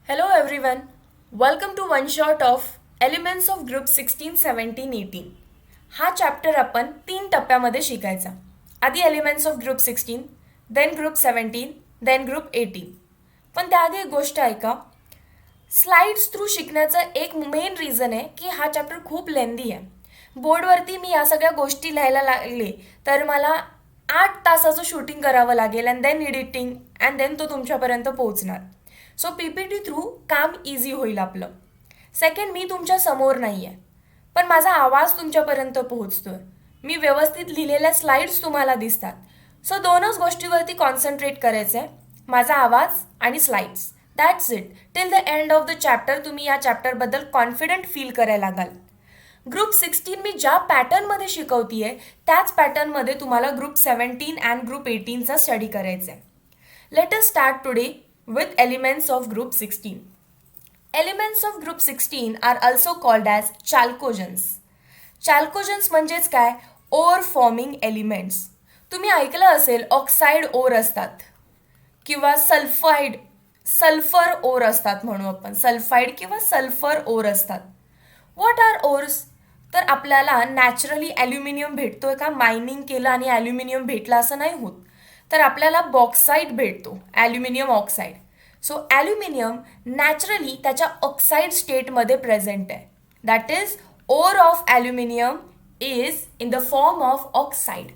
Hello everyone. Welcome to one shot of Elements of Group 16, 17, 18. हा chapter आपण 3 टप्प्यामध्ये शिकायचा. आधी elements of group 16, then group 17, then group 18. पण त्याआधी एक गोष्ट ऐका. स्लाइड्स थ्रू शिकण्याचं एक मेन रिझन आहे की हा चॅप्टर खूप लेंदी आहे. बोर्डवरती मी या सगळ्या गोष्टी लिहायला लागले तर मला 8 तासाचं शूटिंग करावं लागेल and then editing and then तो तुमच्यापर्यंत पोहोचणार. सो PPT थ्रू काम इझी होईल आपलं. सेकंड, मी तुमच्या समोर नाही आहे पण माझा आवाज तुमच्यापर्यंत पोहोचतोय. मी व्यवस्थित लिहिलेल्या स्लाइड्स तुम्हाला दिसतात. सो दोनच गोष्टीवरती कॉन्सन्ट्रेट करायचं आहे, माझा आवाज आणि slides. That's it. Till the end of the chapter तुम्ही या चॅप्टरबद्दल कॉन्फिडंट फील करायला लागाल. ग्रुप 16 मी ज्या पॅटर्नमध्ये शिकवतीये त्याच पॅटर्नमध्ये तुम्हाला ग्रुप 17 अँड ग्रुप 18चा स्टडी करायचा आहे. Let us start today with elements of group 16. Elements of group 16 are also called as chalcogens. Chalcogens म्हणजेच काय? Ore forming elements. तुम्ही ऐकलं असेल ऑक्साईड ओर असतात किंवा सल्फर ओर असतात म्हणू आपण. सल्फाईड किंवा सल्फर ओर असतात. What are ores? तर आपल्याला नॅचरली ॲल्युमिनियम भेटतोय का? मायनिंग केलं आणि ॲल्युमिनियम भेटला असं नाही होत. तर आपल्याला बॉक्साईट भेटतो, aluminium oxide. So aluminium naturally त्याच्या ऑक्साईड स्टेटमध्ये प्रेझेंट आहे. That is ore of aluminium is in the form of oxide.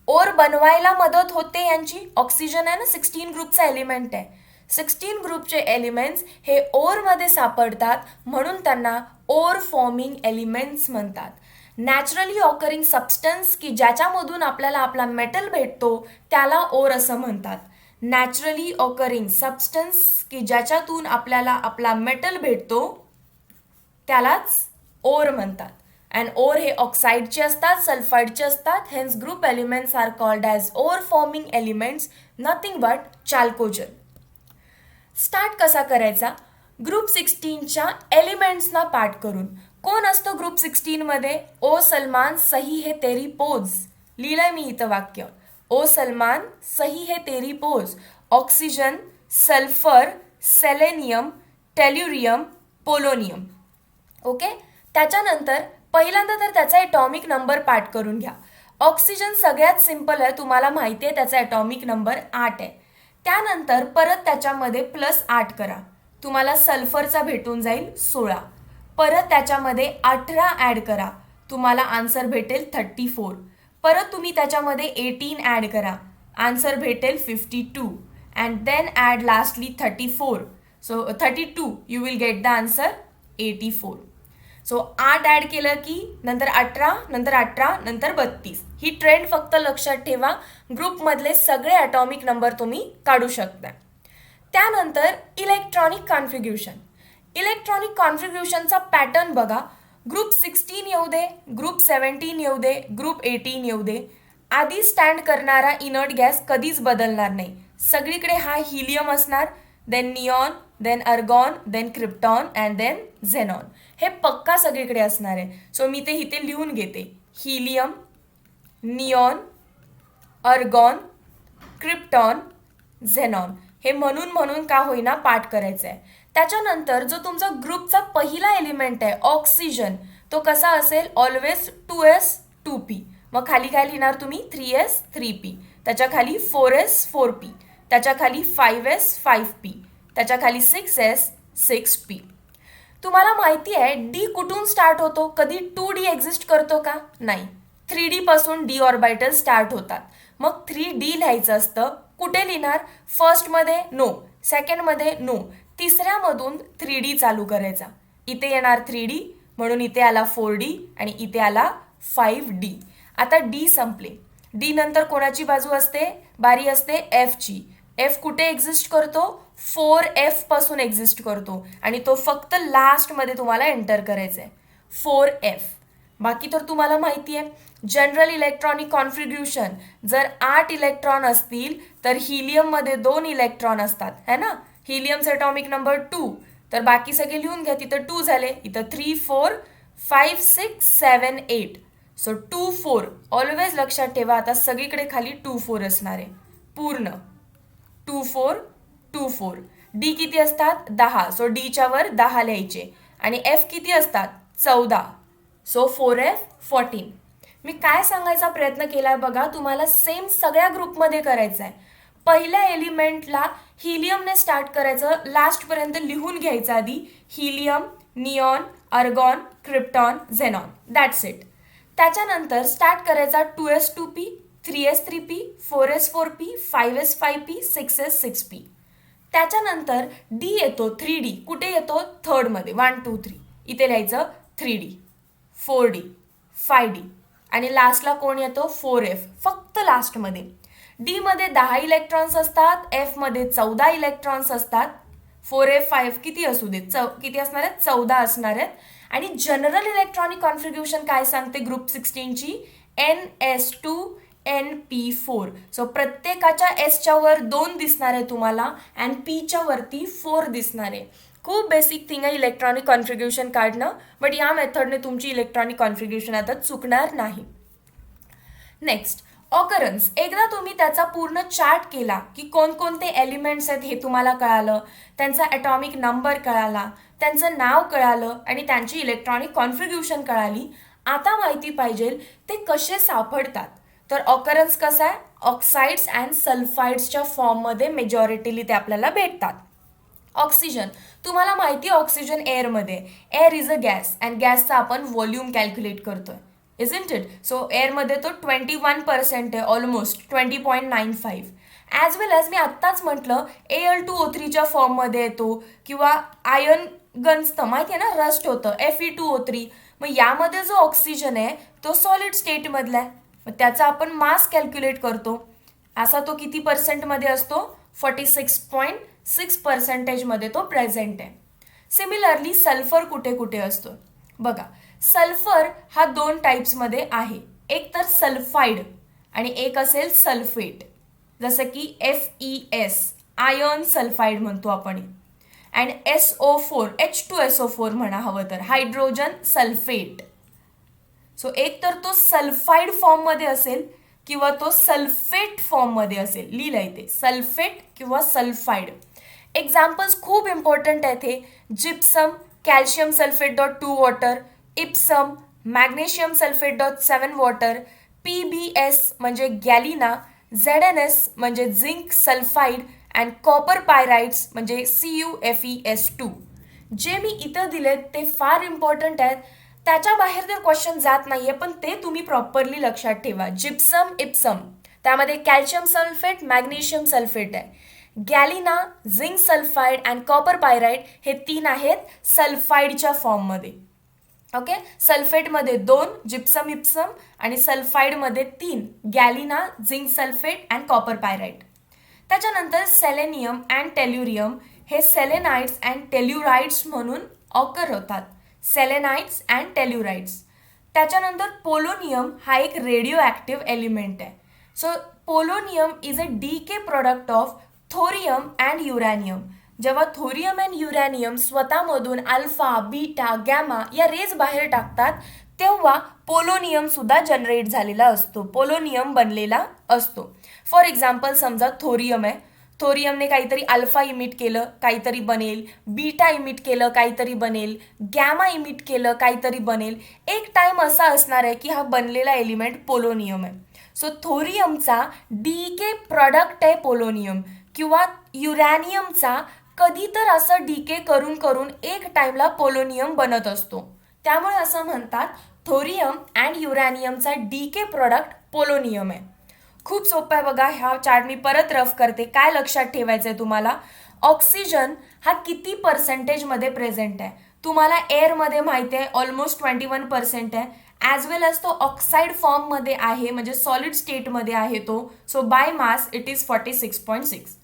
Ore बनवायला मदत होते यांची. ऑक्सिजन आहे ना, 16 ग्रुपचा एलिमेंट आहे. 16 ग्रुपचे एलिमेंट्स हे ओरमध्ये सापडतात म्हणून त्यांना ओर फॉर्मिंग एलिमेंट्स म्हणतात. नॅचरली ऑकरिंग सबस्टन्स की ज्याच्यामधून आपल्याला आपला मेटल भेटतो त्याला ओर असं म्हणतात. नॅचरली ऑकरिंग सबस्टन्स की ज्याच्यातून आपल्याला आपला मेटल भेटतो त्यालाच ओर म्हणतात. अँड ओर हे ऑक्साईडचे असतात, सल्फाईडचे असतात. Hence group elements are called as ore forming elements, nothing but chalcogen. Start कसा करायचा? ग्रुप 16च्या एलिमेंट्सना पाठ करून. कोण असतं ग्रुप 16मध्ये? ओ सलमान सही है तेरी पोज. लिहिलंय मी इथं वाक्य. ओ सलमान सही है तेरी pose. Oxygen, sulphur, selenium, tellurium, polonium. Okay. त्याच्यानंतर पहिल्यांदा तर त्याचा ॲटॉमिक नंबर पाठ करून घ्या. ऑक्सिजन सगळ्यात सिम्पल आहे, तुम्हाला माहिती आहे त्याचा ॲटॉमिक नंबर 8 आहे. त्यानंतर परत त्याच्यामध्ये +8 करा, तुम्हाला सल्फरचा भेटून जाईल 16. परत त्याच्यामध्ये 18 ॲड करा, तुम्हाला आन्सर भेटेल 34. परत तुम्ही त्याच्यामध्ये 18 ॲड करा, आन्सर भेटेल 52. And then add lastly 34. So 32 you will get the answer 84. So 8 add केलं की नंतर 18, नंतर 18, नंतर 32. ही ट्रेंड फक्त लक्षात ठेवा. ग्रुपमधले सगळे ॲटॉमिक नंबर तुम्ही काढू शकता. त्यानंतर इलेक्ट्रॉनिक कॉन्फिग्युरेशन. इलेक्ट्रॉनिक कॉन्फिग्युरेशनचा पॅटर्न बघा. ग्रुप 16 येऊ दे, ग्रुप 17 येऊ दे, ग्रुप 18 येऊ दे, आधी स्टँड करणारा इनर्ट गॅस कधीच बदलणार नाही. सगळीकडे हा हिलियम असणार, then neon, then argon, then krypton and then xenon. हे पक्का सगळीकडे असणार आहे. सो मी ते इथे लिहून घेते. Helium, neon, अर्गॉन, krypton, xenon. हे म्हणून का होईना पाठ करायचं आहे. त्याच्यानंतर जो तुमचा ग्रुपचा पहिला एलिमेंट आहे ऑक्सिजन, तो कसा असेल? Always 2s 2p. मग खाली काय लिहिणार तुम्ही? 3s 3p. त्याच्या खाली 4s 4p. त्याच्या खाली 5s 5p. त्याच्या खाली 6s 6p. तुम्हाला माहिती आहे डी कुठून स्टार्ट होतो? कधी 2D एक्झिस्ट करतो का? नाही. 3D पासून डी ऑर्बिटल स्टार्ट होतात. मग 3D लिहायचं असतं. कुठे लिहिणार? फर्स्टमध्ये नो, सेकंडमध्ये नो, तिसऱ्यामधून 3D चालू करायचा. इथे येणार 3D म्हणून इथे आला 4D आणि इथे आला 5D. आता डी संपले. डी नंतर कोणाची बाजू असते? बारी असते एफची. एफ कुठे एक्झिस्ट करतो? 4F पासून एक्झिस्ट करतो आणि तो फक्त लास्टमध्ये तुम्हाला एंटर करायचा आहे 4F. बाकी तर तुम्हाला माहिती आहे. जनरल इलेक्ट्रॉनिक कॉन्फिग्युरेशन, जर 8 इलेक्ट्रॉन असतील तर हिलियममध्ये 2 इलेक्ट्रॉन असतात है ना. हिलियमचा ॲटॉमिक नंबर 2, तर बाकी सगळे लिहून घ्या. तिथं 2 झाले, इथं 3 4 5 6 7 8. सो 2 4 ऑलवेज लक्षात ठेवा. आता सगळीकडे खाली 2 4 असणार आहे पूर्ण. 2 4 2 4. डी किती असतात 10, सो डीच्या वर 10 लिहायचे. आणि एफ किती असतात 14, सो 4F14. मी काय सांगायचा प्रयत्न केलाय बघा, तुम्हाला सेम सगळ्या ग्रुपमध्ये करायचं आहे. पहिल्या एलिमेंटला हिलियमने स्टार्ट करायचं, लास्टपर्यंत लिहून घ्यायचं आधी. Helium, neon, अर्गॉन, krypton, xenon, that's it. त्याच्यानंतर स्टार्ट करायचा 2s2p, 3s3p, 4s4p, 5s5p, 6s6p. त्याच्यानंतर डी येतो 3D. कुठे येतो थर्डमध्ये, 1 2 3. इथे लिहायचं 3D, 4D, 5D. आणि लास्टला कोण येतो 4F, फक्त लास्टमध्ये. डी मध्ये 10 इलेक्ट्रॉन्स असतात, एफ मध्ये 14 इलेक्ट्रॉन्स असतात. 4F5 किती असू देत, किती असणार आहेत 14 असणार आहेत. आणि जनरल इलेक्ट्रॉनिक कॉन्फिग्युरेशन काय सांगते ग्रुप 16ची, NS2NP4. सो प्रत्येकाच्या एसच्या वर 2 दिसणार आहे तुम्हाला आणि पीच्या वरती 4 दिसणार आहे. खूप बेसिक थिंग आहे इलेक्ट्रॉनिक कॉन्फिग्युरेशन काढणं, बट या मेथडने तुमची इलेक्ट्रॉनिक कॉन्फिग्युरेशन आता चुकणार नाही. Next, occurrence. एकदा तुम्ही त्याचा पूर्ण चार्ट केला की कोणकोणते एलिमेंट्स आहेत हे तुम्हाला कळालं, त्यांचा ॲटॉमिक नंबर कळाला, त्यांचं नाव कळालं आणि त्यांची इलेक्ट्रॉनिक कॉन्फिग्युरेशन कळाली. आता माहिती पाहिजे ते कसे सापडतात. तर ऑकरन्स कसं आहे, ऑक्साइड्स अँड सल्फाइड्सच्या फॉर्ममध्ये मेजॉरिटीली ते आपल्याला भेटतात. ऑक्सिजन, तुम्हाला माहिती आहे ऑक्सिजन एअरमध्ये, air is a gas and गॅसचा आपण व्हॉल्यूम कॅल्क्युलेट करतोय, इजंट इट. सो एअरमध्ये तो 21% आहे, ऑलमोस्ट 20.95. ॲज वेल ॲज मी आत्ताच म्हटलं Al2O3च्या फॉर्ममध्ये येतो, किंवा आयर्न गंजतं माहिती आहे ना, रस्ट होतं, Fe2O3. मग यामध्ये जो ऑक्सिजन आहे तो सॉलिड स्टेटमधला आहे, मग त्याचा आपण मास कॅल्क्युलेट करतो. असा तो किती पर्सेंटमध्ये असतो, 46.6% तो प्रेझेंट आहे. सिमिलरली सल्फर कुठे कुठे असतो बघा. सल्फर हा 2 टाईप्समध्ये आहे, एक तर सल्फाईड आणि एक असेल सल्फेट, जसं की FeS, आयर्न सल्फाईड म्हणतो आपण. अँड SO4, H2SO4 म्हणा हवं तर, हायड्रोजन सल्फेट. सो एक तर तो सल्फाईड फॉर्ममध्ये असेल किंवा तो सल्फेट फॉर्ममध्ये असेल, लिहिलं इथे सल्फेट किंवा सल्फाईड. एक्झाम्पल्स खूप इम्पॉर्टंट आहेत हे. Gypsum, calcium sulphate .2 water, Epson, magnesium sulphate .7 water, PbS म्हणजे गॅलिना, ZnS म्हणजे झिंक सल्फाईड अँड कॉपर पायराइड्स म्हणजे CuFeS2. जे मी इथं दिलेत ते फार इम्पॉर्टंट आहेत, त्याच्या बाहेर तर क्वेश्चन जात नाहीये, पण ते तुम्ही प्रॉपरली लक्षात ठेवा. जिप्सम, इप्सम, त्यामध्ये कॅल्शियम सल्फेट, मॅग्नेशियम सल्फेट आहे. Galena, zinc sulphide and copper pyrite हे 3 आहेत सल्फाईडच्या फॉर्ममध्ये. ओके, सल्फेटमध्ये 2 जिप्सम इप्सम आणि सल्फाईडमध्ये 3 galena, zinc sulphate and copper pyrite. त्याच्यानंतर सेलेनियम अँड टेल्युरियम हे सेलेनाइड्स अँड टेल्युराइड्स म्हणून ऑकर होतात. Selenides and tellurides. त्याच्यानंतर पोलोनियम हा एक रेडिओ ॲक्टिव्ह एलिमेंट आहे. So polonium is a decay product of thorium and uranium. जेव्हा थोरियम अँड युरॅनियम स्वतःमधून अल्फा, बीटा, गॅमा या रेज बाहेर टाकतात, तेव्हा पोलोनियम सुद्धा जनरेट झालेला असतो, पोलोनियम बनलेला असतो. फॉर एक्झाम्पल समजा थोरियम आहे, थोरियमने काहीतरी अल्फा इमिट केलं काहीतरी बनेल, बीटा इमिट केलं काहीतरी बनेल, गॅमा इमिट केलं काहीतरी बनेल. एक टाइम असा असणार आहे की हा बनलेला एलिमेंट पोलोनियम आहे. सो थोरियमचा डीके प्रॉडक्ट आहे पोलोनियम, किंवा युरॅनियमचा कधी तर असं डीके करून करून एक टाइमला पोलोनियम बनत असतो. त्यामुळे असं म्हणतात थोरियम अँड युरॅनियमचा डीके प्रॉडक्ट पोलोनियम आहे. खूप सोपं आहे बघा. हा चार्ट मी परत रफ करते. काय लक्षात ठेवायचं आहे तुम्हाला, ऑक्सिजन हा किती पर्सेंटेजमध्ये प्रेझेंट आहे. तुम्हाला एअरमध्ये माहिती आहे ऑलमोस्ट 21% आहे. ॲज वेल ॲज तो ऑक्साईड फॉर्ममध्ये आहे, म्हणजे सॉलिड स्टेटमध्ये आहे तो. So by mass it is 46.6.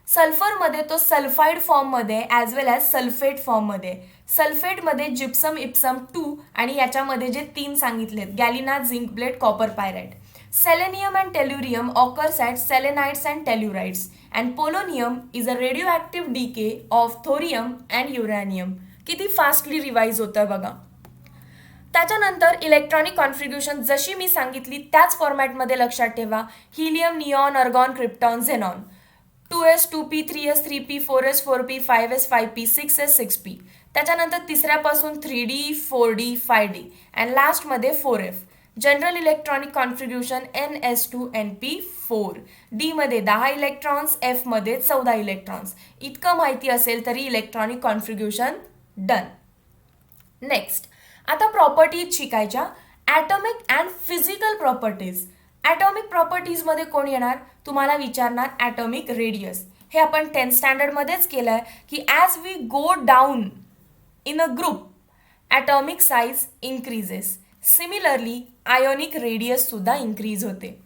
सल्फरमध्ये तो सल्फाईड फॉर्ममध्ये ॲज वेल ॲज सल्फेट फॉर्ममध्ये. सल्फेटमध्ये जिप्सम इप्सम 2 आणि याच्यामध्ये जे 3 सांगितलेत galena, zinc blende, copper pyrite. Selenium and tellurium occurs at selenides and tellurides, and polonium is a radioactive decay of thorium and uranium. किती fastly revise होतं बघा. त्याच्यानंतर electronic कॉन्फिग्युरेशन जशी मी सांगितली त्याच फॉर्मॅटमध्ये लक्षात ठेवा. Helium, neon, अर्गॉन, krypton, xenon. 2s 2p 3s 3p 4s 4p 5s 5p 6s 6p. त्याच्यानंतर तिसऱ्यापासून 3d 4d 5d अँड लास्टमध्ये 4f. General electronic configuration ns2 np4. D मध्ये 10 इलेक्ट्रॉन्स, एफ मध्ये 14 इलेक्ट्रॉन्स. इतकं माहिती असेल तरी इलेक्ट्रॉनिक कॉन्फिग्रेशन डन. नेक्स्ट आता प्रॉपर्टीज शिकायच्या. Atomic and physical properties. Atomic प्रॉपर्टीजमध्ये कोण येणार? तुम्हाला विचारणार ॲटॉमिक रेडियस. हे आपण 10th स्टँडर्डमध्येच केलं आहे की as we go down in a group atomic size increases. Similarly ionic radius सुद्धा इन्क्रीज होते.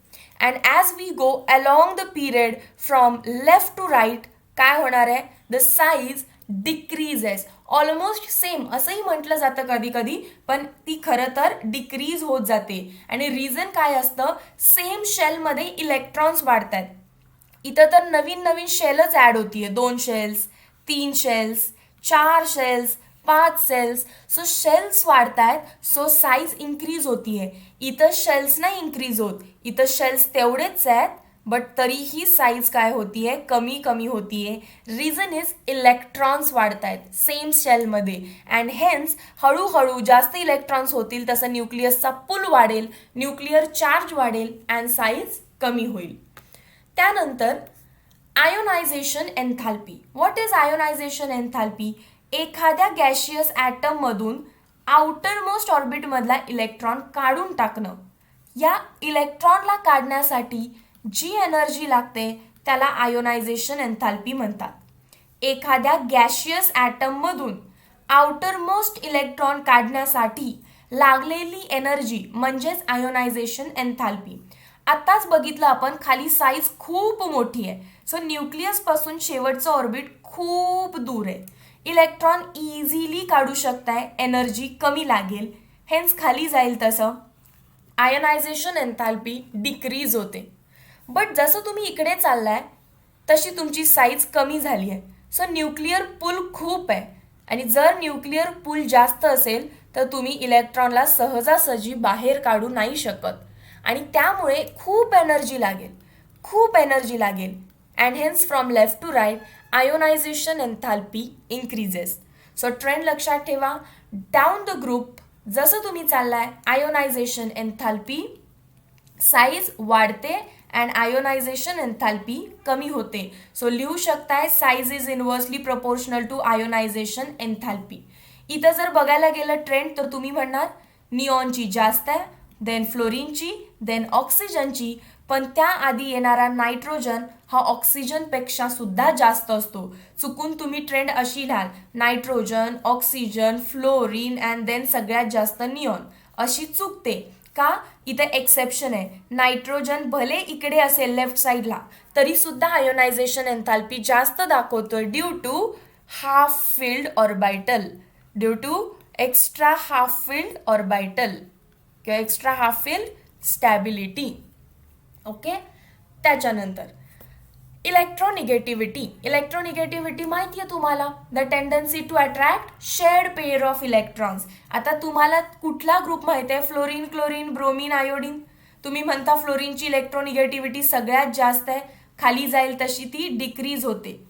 And as we go along the period from left to right काय होणार आहे? The size decreases. Almost same असंही म्हटलं जातं कधी कधी, पण ती खरं तर डिक्रीज होत जाते. आणि रिझन काय असतं? सेम शेलमध्ये इलेक्ट्रॉन्स वाढतात. इथं तर नवीन नवीन शेलच ॲड होतीये. 2 shells, 3 shells, 4 shells, 5 shells. So shells वाढतायत, सो साईज इन्क्रीज होतीये. इथं शेल्स नाही इन्क्रीज होत, इथं शेल्स तेवढेच आहेत, बट तरीही साईज काय होतीये? कमी कमी होतीये. रिझन इज इलेक्ट्रॉन्स वाढत आहेत सेम शेलमध्ये. अँड हेन्स हळूहळू जास्त इलेक्ट्रॉन्स होतील तसं न्यूक्लियसचा पूल वाढेल, न्यूक्लिअर चार्ज वाढेल अँड साईज कमी होईल. त्यानंतर ionisation enthalpy. What is ionisation enthalpy? एखाद्या गॅशियस ॲटममधून आउटर मोस्ट ऑर्बिटमधला इलेक्ट्रॉन काढून टाकणं. या इलेक्ट्रॉनला काढण्यासाठी जी एनर्जी लागते त्याला आयोनायझेशन एन्थॅल्पी म्हणतात. एखाद्या गॅशियस ॲटममधून आउटर मोस्ट इलेक्ट्रॉन काढण्यासाठी लागलेली एनर्जी म्हणजेच आयोनायझेशन एन्थॅल्पी. आत्ताच बघितलं आपण खाली साईज खूप मोठी आहे, सो न्यूक्लियसपासून शेवटचं ऑर्बिट खूप दूर आहे. इलेक्ट्रॉन इझिली काढू शकताय, एनर्जी कमी लागेल, हेन्स खाली जाईल तसं आयोनायझेशन एन्थॅल्पी डिक्रीज होते. बट जसं तुम्ही इकडे चाललाय तशी तुमची साईज कमी झाली आहे. सो न्यूक्लिअर पूल खूप आहे आणि जर न्यूक्लिअर पूल जास्त असेल तर तुम्ही इलेक्ट्रॉनला सहजासहजी बाहेर काढू नाही शकत आणि त्यामुळे खूप एनर्जी लागेल. And hence from left to right ionisation enthalpy increases. So trend लक्षात ठेवा. डाऊन द ग्रुप जसं तुम्ही चाललाय आयोनायझेशन एन्थॅल्पी साईज वाढते अँड आयोनायझेशन एन्थॅल्पी कमी होते. सो लिहू शकताय size is inversely proportional to ionisation enthalpy. इथं जर बघायला गेलं ट्रेंड तर तुम्ही म्हणणार निऑनची जास्त आहे, देन फ्लोरीनची, देन ऑक्सिजनची, पण त्याआधी येणारा नायट्रोजन हा ऑक्सिजनपेक्षा सुद्धा जास्त असतो. चुकून तुम्ही ट्रेंड अशी लिहाल nitrogen, oxygen, fluorine and then सगळ्यात जास्त निऑन, अशी चुकते. का? इथे एक्सेप्शन आहे. नायट्रोजन भले इकडे असेल लेफ्ट साईडला तरी सुद्धा आयोनायझेशन एन्थॅल्पी जास्त दाखवतोय due to half filled orbital, due to extra half filled orbital किंवा extra half filled stability. Okay. त्याच्यानंतर इलेक्ट्रोनिगेटिव्हिटी माहिती आहे तुम्हाला? The tendency to attract shared pair of electrons. आता तुम्हाला कुठला ग्रुप माहिती आहे? Fluorine, chlorine, bromine, iodine. तुम्ही म्हणता फ्लोरीनची इलेक्ट्रोनिगेटिव्हिटी सगळ्यात जास्त आहे, खाली जाईल तशी ती डिक्रीज होते.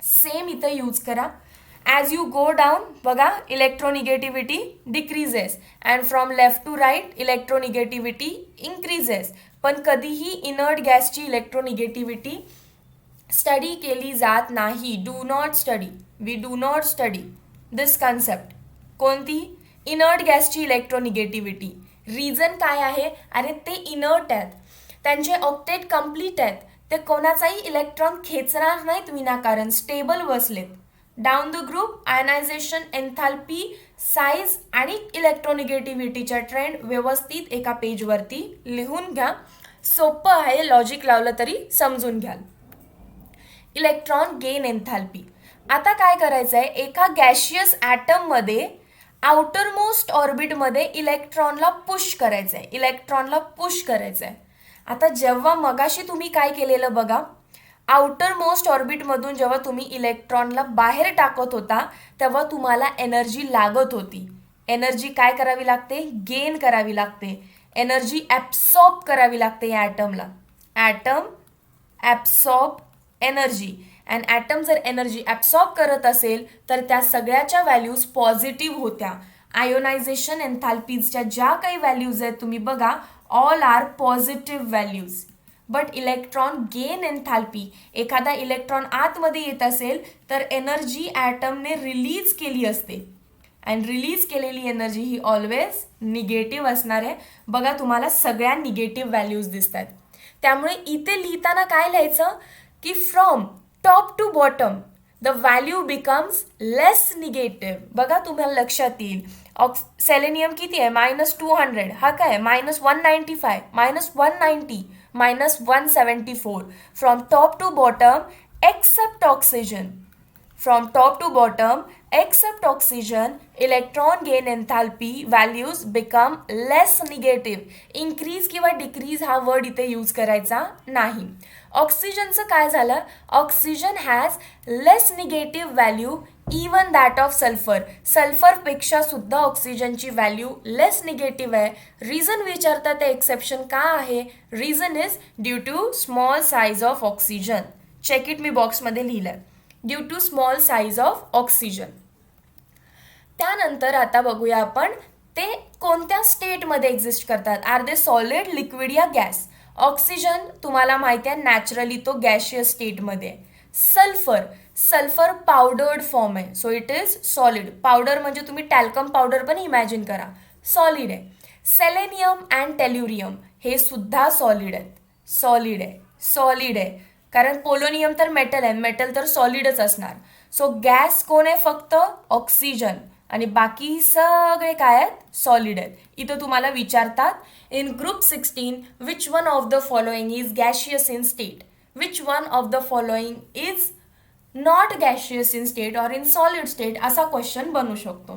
सेम इथं यूज करा. ॲज यू गो डाऊन बघा electronegativity decreases and from left to right electronegativity increases. पण कधीही इनर्ट गॅसची इलेक्ट्रोनिगेटिव्हिटी स्टडी केली जात नाही. We do not study this concept. कोणती? इनर्ट गॅसची इलेक्ट्रोनिगेटिव्हिटी. रिझन काय आहे? अरे ते इनर्ट आहेत, त्यांचे ऑक्टेट कम्प्लीट आहेत, ते कोणाचाही इलेक्ट्रॉन खेचणार नाहीत विनाकारण, स्टेबल बसलेत. Down the group ionization enthalpy size आणि इलेक्ट्रोनिगेटिव्हिटीच्या ट्रेंड व्यवस्थित एका पेजवरती लिहून घ्या. सोपं आहे, लॉजिक लावलं तरी समजून घ्याल. Electron gain एन्थॅल्पी. आता काय करायचं आहे? एका गॅशियस ॲटममध्ये आउटर मोस्ट ऑर्बिटमध्ये इलेक्ट्रॉनला पुश करायचं आहे. आता जेव्हा मगाशी तुम्ही काय केलेलं बघा, आउटर मोस्ट ऑर्बिटमधून जेव्हा तुम्ही इलेक्ट्रॉनला बाहेर टाकत होता तेव्हा तुम्हाला एनर्जी लागत होती. एनर्जी काय करावी लागते? गेन करावी लागते. एनर्जी ॲब्सॉर्ब करावी लागते या ॲटमला. Atom absorb energy and atom जर एनर्जी ॲब्सॉर्ब करत असेल तर त्या सगळ्याच्या व्हॅल्यूज पॉझिटिव्ह होत्या. आयोनायझेशन एन्थॅल्पीजच्या ज्या काही व्हॅल्यूज आहेत तुम्ही बघा, all are positive values. But electron gain enthalpy, एखादा इलेक्ट्रॉन आतमध्ये येत असेल तर एनर्जी ॲटमने रिलीज केली असते अँड रिलीज केलेली एनर्जी ही ऑलवेज निगेटिव्ह असणार आहे. बघा तुम्हाला सगळ्या निगेटिव्ह व्हॅल्यूज दिसत आहेत. त्यामुळे इथे लिहिताना काय लिहायचं की from top to bottom the value becomes less negative. बघा तुम्हाला लक्षात येईल. सेलेनियम किती आहे? -200. हा काय? -195, -190, -174. From top to bottom except oxygen. From top to bottom, except oxygen, electron gain enthalpy values become less negative. Increase किंवा decrease हा word इथे यूज करायचा नाही. ऑक्सिजनचं काय झालं? Oxygen has less negative value even that of sulphur. सल्फरपेक्षा सुद्धा ऑक्सिजनची व्हॅल्यू लेस निगेटिव्ह आहे. रिझन विचारतात ते एक्सेप्शन का आहे? Reason is due to small size of oxygen. Check it, मी बॉक्समध्ये लिहिलं आहे. Due to small size of oxygen. त्यानंतर आता बघूया आपण ते कोणत्या स्टेटमध्ये एक्झिस्ट करतात. आर दे सॉलिड, लिक्विड या गॅस? ऑक्सिजन तुम्हाला माहिती आहे नॅचरली तो गॅशियस स्टेटमध्ये. सल्फर पावडर्ड फॉर्म आहे, so it is solid. Powder म्हणजे तुम्ही टॅल्कम पावडर पण इमॅजिन करा, सॉलिड आहे. सेलेनियम अँड टेल्युरियम हे सुद्धा सॉलिड आहेत. सॉलिड आहे कारण पोलोनियम तर मेटल आहे, मेटल तर सॉलिडच असणार. सो गॅस कोण आहे? फक्त ऑक्सिजन, आणि बाकी सगळे काय आहेत? सॉलिड आहेत. इथं तुम्हाला विचारतात in group 16 which one of the following is gaseous in state, which one of the following is not gaseous in state or in solid state, असा क्वेश्चन बनू शकतो.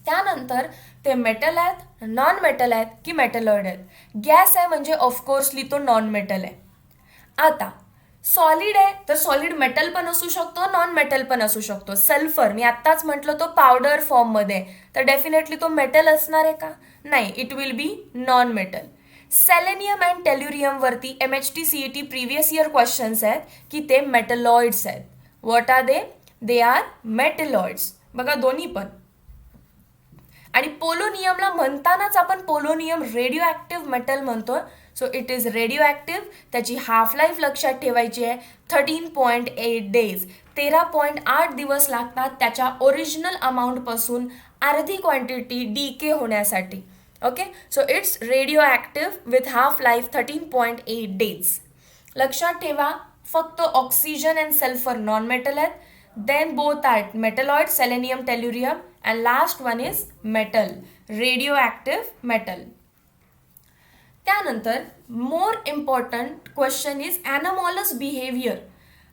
त्यानंतर ते मेटल आहेत, नॉन मेटल आहेत की मेटलॉइड आहेत? गॅस आहे म्हणजे ऑफकोर्सली तो नॉन मेटल आहे. आता सॉलिड आहे तर सॉलिड मेटल पण असू शकतो, नॉन मेटल पण असू शकतो. सल्फर मी आत्ताच म्हटलं तो पावडर फॉर्ममध्ये, तर डेफिनेटली तो मेटल असणार आहे का? नाही, it will be non metal. Selenium and टेल्युरियमवरती MHT CET previous year questions आहेत की ते मेटलॉइड्स आहेत. What are they? They are metalloids. बघा दोन्ही पण. आणि पोलोनियमला म्हणतानाच आपण पोलोनियम रेडिओ ॲक्टिव्ह मेटल म्हणतो. So it is radio active. त्याची हाफ लाईफ लक्षात ठेवायची आहे 13.8 डेज. 13.8 दिवस लागतात त्याच्या ओरिजिनल अमाऊंटपासून अर्धी क्वांटिटी डीके होण्यासाठी. Okay, so it's radio active with half life 13.8 days. लक्षात ठेवा फक्त oxygen and sulphur non metal आहेत. Then both are metalloid, selenium, tellurium, and last one is metal, radioactive metal. त्यानंतर more important question is anomalous behavior.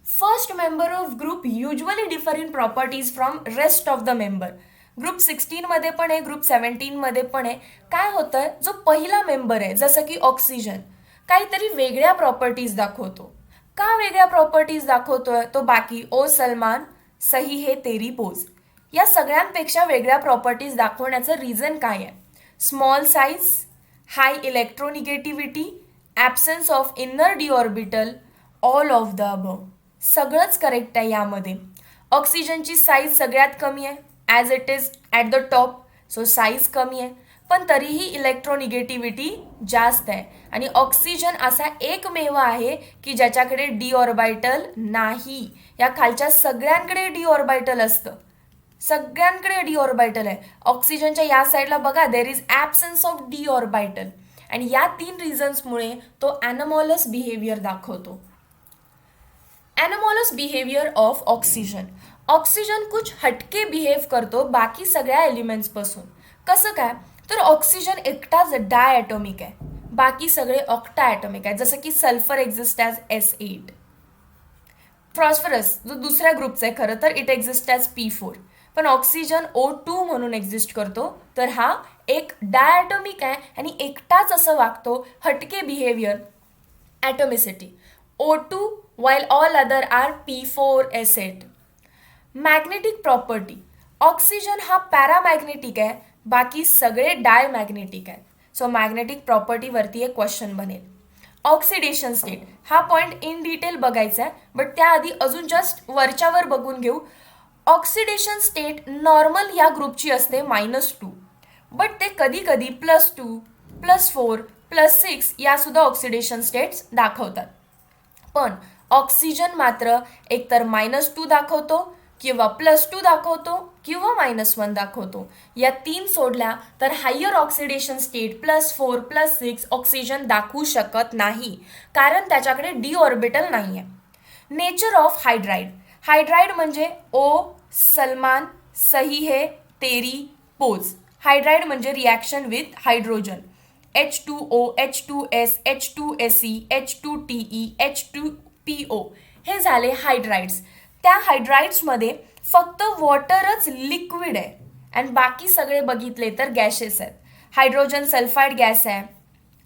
First member of group usually differ in properties from rest of the member. Group 16 मध्ये पण आहे, group 17 मध्ये पण आहे. काय होतं, जो पहिला मेंबर आहे जसं की ऑक्सिजन काहीतरी वेगळ्या प्रॉपर्टीज दाखवतो. का वेगळ्या प्रॉपर्टीज दाखवतोय? तो बाकी ओ सलमान, सही है तेरी पोज या सगळ्यांपेक्षा वेगळ्या प्रॉपर्टीज दाखवण्याचं रिझन काय आहे? Small size, high electronegativity, absence of inner D orbital, all of the above. सगळंच करेक्ट आहे यामध्ये. ऑक्सिजनची साईज सगळ्यात कमी आहे as it is at the top, so size कमी आहे, पण तरीही इलेक्ट्रोनिगेटिव्हिटी जास्त आहे. आणि ऑक्सिजन असा एकमेव आहे की ज्याच्याकडे डी ऑर्बिटल नाही. या खालच्या सगळ्यांकडे डी ऑर्बिटल असतं, सगळ्यांकडे डी ऑर्बिटल आहे. ऑक्सिजनच्या या साईडला बघा there is absence of D orbital. आणि या 3 रिझन्समुळे तो ॲनोमॉलस बिहेवियर दाखवतो. ॲनोमॉलस बिहेवियर ऑफ ऑक्सिजन. ऑक्सिजन कुछ हटके बिहेव करतो बाकी सगळ्या एलिमेंट्सपासून. कसं काय? तर ऑक्सिजन एकटाच डायॲटॉमिक आहे, बाकी सगळे ऑक्टा ॲटॉमिक आहे. जसं की sulphur exist as S8. Phosphorus जो दुसऱ्या ग्रुपचा आहे खरं तर इट एक्झिस्ट ॲज P4, पण ऑक्सिजन O2 म्हणून एक्झिस्ट करतो. तर हा एक डायॲटॉमिक आहे आणि एकटाच असं वागतो. हटके behaviour, atomicity, O2 while all other are P4S8. Magnetic property. Oxygen हा पॅरामॅग्नेटिक आहे, बाकी सगळे डायमॅग्नेटिक आहेत. सो मॅग्नेटिक प्रॉपर्टीवरती एक क्वेश्चन बनेल. ऑक्सिडेशन स्टेट हा पॉईंट इन डिटेल बघायचा आहे, बट त्याआधी अजून जस्ट वरच्यावर बघून घेऊ. ऑक्सिडेशन स्टेट नॉर्मल या ग्रुपची असते -2, बट ते कधी कधी +2, +4, +6 या सुद्धा ऑक्सिडेशन स्टेट्स दाखवतात. पण ऑक्सिजन मात्र एकतर -2 दाखवतो किंवा +2 दाखवतो किंवा -1 दाखवतो. या 3 सोडल्या तर हायर ऑक्सिडेशन स्टेट +4, +6 ऑक्सिजन दाखवू शकत नाही, कारण त्याच्याकडे डी ऑर्बिटल नाही आहे. Nature of hydride. हायड्राइड म्हणजे ओ, सलमान, सही है, तेरी, पोज. हायड्राइड म्हणजे reaction with hydrogen. H2O, H2S, H2Se, H2Te, H2PO हे झाले हायड्राइड्स. त्या हायड्राइड्समध्ये फक्त वॉटरच लिक्विड आहे आणि बाकी सगळे बघितले तर गॅसेस आहेत. हायड्रोजन सल्फाईड गॅस आहे,